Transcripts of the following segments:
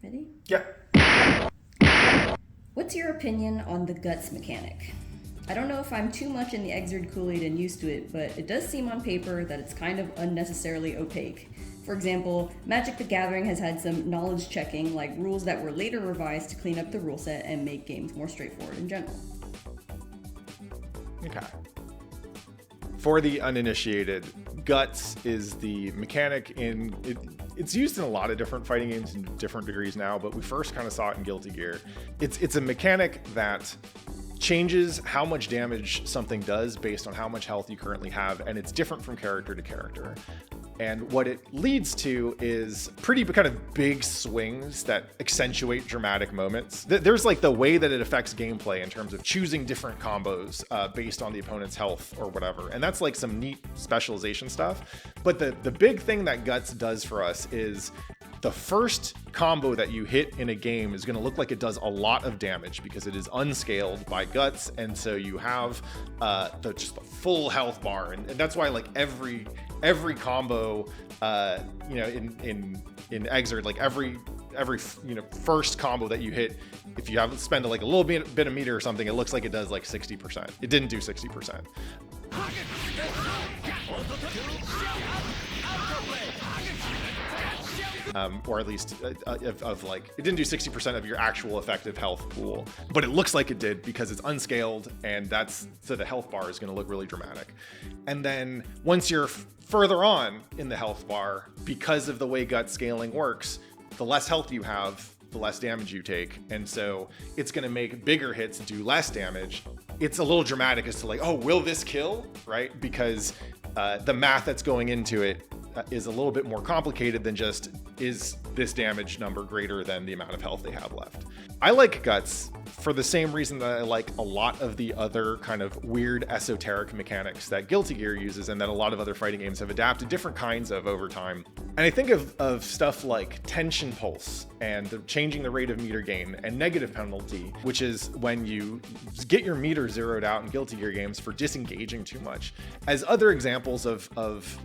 Ready? Yeah. What's your opinion on the guts mechanic? I don't know if I'm too much in the Exerd Kool-Aid and used to it, but it does seem on paper that it's kind of unnecessarily opaque. For example, Magic the Gathering has had some knowledge checking, like rules that were later revised to clean up the rule set and make games more straightforward in general. Okay. For the uninitiated, guts is the mechanic it's used in a lot of different fighting games in different degrees now, but we first kind of saw it in Guilty Gear. It's a mechanic that changes how much damage something does based on how much health you currently have, and it's different from character to character. And what it leads to is pretty kind of big swings that accentuate dramatic moments. There's like the way that it affects gameplay in terms of choosing different combos based on the opponent's health or whatever. And that's like some neat specialization stuff. But the big thing that Guts does for us is the first combo that you hit in a game is going to look like it does a lot of damage because it is unscaled by Guts, and so you have just the full health bar, and that's why like every combo, in Exerd, like every first combo that you hit, if you have spend like a little bit of meter or something, it looks like it does like 60%. It didn't do 60%. Or at least of like, it didn't do 60% of your actual effective health pool, but it looks like it did because it's unscaled, and so the health bar is going to look really dramatic. And then once you're further on in the health bar, because of the way gut scaling works, the less health you have, the less damage you take. And so it's going to make bigger hits do less damage. It's a little dramatic as to like, oh, will this kill? Right? Because the math that's going into it is a little bit more complicated than just, is this damage number greater than the amount of health they have left? I like Guts for the same reason that I like a lot of the other kind of weird esoteric mechanics that Guilty Gear uses and that a lot of other fighting games have adapted different kinds of over time. And I think of stuff like tension pulse and changing the rate of meter gain and negative penalty, which is when you get your meter zeroed out in Guilty Gear games for disengaging too much, as other examples of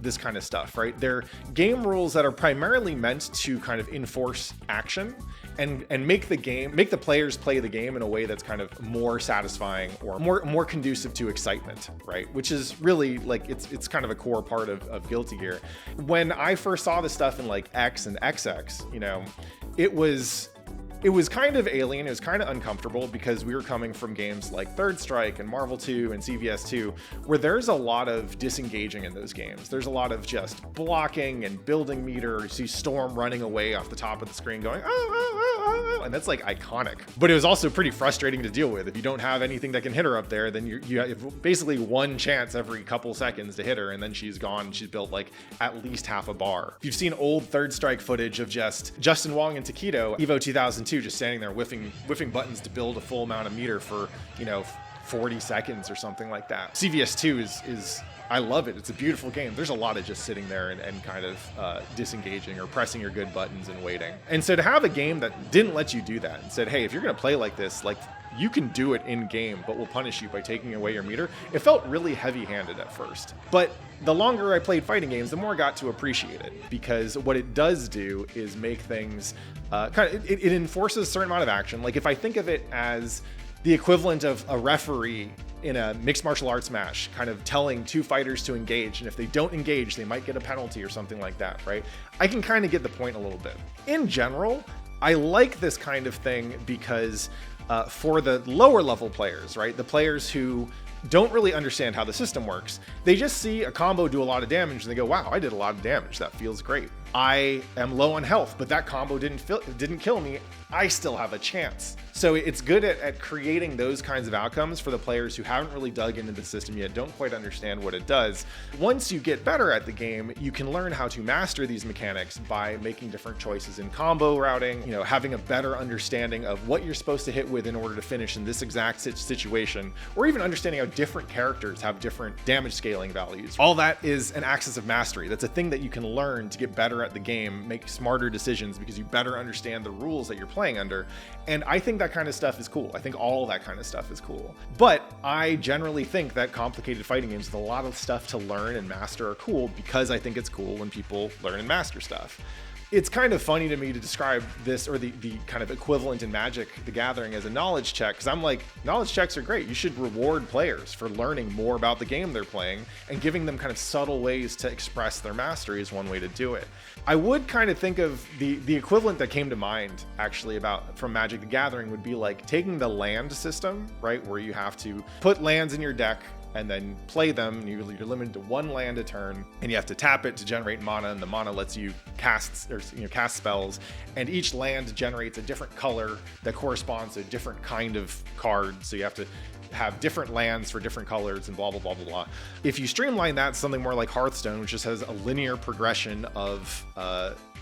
this kind of stuff, right? They're game rules that are primarily meant to kind of enforce action and make the players play the game in a way that's kind of more satisfying or more conducive to excitement, right? Which is really like, it's kind of a core part of Guilty Gear. When I first saw this stuff in like X and XX, it was kind of alien. It was kind of uncomfortable because we were coming from games like Third Strike and Marvel 2 and CVS 2, where there's a lot of disengaging in those games. There's a lot of just blocking and building meter. You see Storm running away off the top of the screen going, and that's like iconic. But it was also pretty frustrating to deal with. If you don't have anything that can hit her up there, then you have basically one chance every couple seconds to hit her, and then she's gone and she's built like at least half a bar. If you've seen old Third Strike footage of just Justin Wong and Tokido, Evo 2002, just standing there whiffing buttons to build a full amount of meter for 40 seconds or something like that. CVS 2 is I love it. It's a beautiful game. There's a lot of just sitting there and kind of disengaging or pressing your good buttons and waiting. And so to have a game that didn't let you do that and said, hey, if you're going to play like this, like you can do it in game, but we'll punish you by taking away your meter. It felt really heavy-handed at first, but the longer I played fighting games, the more I got to appreciate it, because what it does do is make things it enforces a certain amount of action. Like if I think of it as the equivalent of a referee in a mixed martial arts match, kind of telling two fighters to engage, and if they don't engage, they might get a penalty or something like that, right? I can kind of get the point a little bit. In general, I like this kind of thing because for the lower level players, right? The players who don't really understand how the system works, they just see a combo do a lot of damage and they go, wow, I did a lot of damage. That feels great. I am low on health, but that combo didn't kill me. I still have a chance. So it's good at creating those kinds of outcomes for the players who haven't really dug into the system yet, don't quite understand what it does. Once you get better at the game, you can learn how to master these mechanics by making different choices in combo routing, having a better understanding of what you're supposed to hit with in order to finish in this exact situation, or even understanding how different characters have different damage scaling values. All that is an axis of mastery. That's a thing that you can learn to get better at the game, make smarter decisions because you better understand the rules that you're playing under. And I think that kind of stuff is cool. I think all that kind of stuff is cool. But I generally think that complicated fighting games with a lot of stuff to learn and master are cool because I think it's cool when people learn and master stuff. It's kind of funny to me to describe this, or the kind of equivalent in Magic the Gathering, as a knowledge check, because I'm like, knowledge checks are great. You should reward players for learning more about the game they're playing, and giving them kind of subtle ways to express their mastery is one way to do it. I would kind of think of the equivalent that came to mind actually from Magic the Gathering would be like taking the land system, right, where you have to put lands in your deck and then play them, and you're limited to one land a turn, and you have to tap it to generate mana, and the mana lets you cast spells, and each land generates a different color that corresponds to a different kind of card, so you have to have different lands for different colors and blah, blah, blah, blah, blah. If you streamline that, something more like Hearthstone, which just has a linear progression of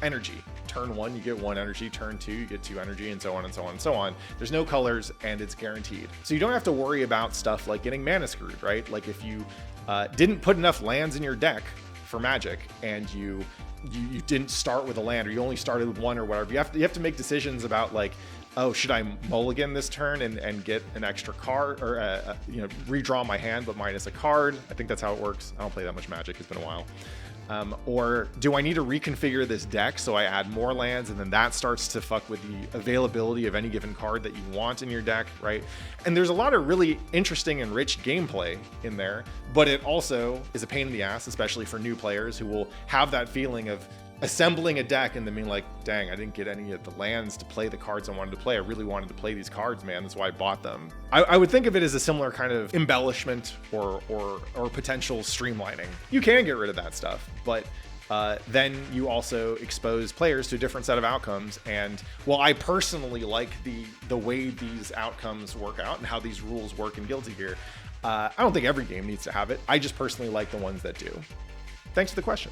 energy. Turn 1, you get 1 energy. Turn 2, you get 2 energy, and so on and so on and so on. There's no colors, and it's guaranteed. So you don't have to worry about stuff like getting mana screwed, right? Like if you didn't put enough lands in your deck for Magic, and you didn't start with a land, or you only started with 1 or whatever, you have to make decisions about like, oh, should I mulligan this turn and get an extra card, or redraw my hand but minus a card? I think that's how it works. I don't play that much Magic. It's been a while. Or do I need to reconfigure this deck so I add more lands, and then that starts to fuck with the availability of any given card that you want in your deck, right? And there's a lot of really interesting and rich gameplay in there, but it also is a pain in the ass, especially for new players who will have that feeling of assembling a deck and then being like, dang, I didn't get any of the lands to play the cards I wanted to play. I really wanted to play these cards, man. That's why I bought them. I would think of it as a similar kind of embellishment or potential streamlining. You can get rid of that stuff, but then you also expose players to a different set of outcomes. And while I personally like the way these outcomes work out and how these rules work in Guilty Gear, I don't think every game needs to have it. I just personally like the ones that do. Thanks for the question.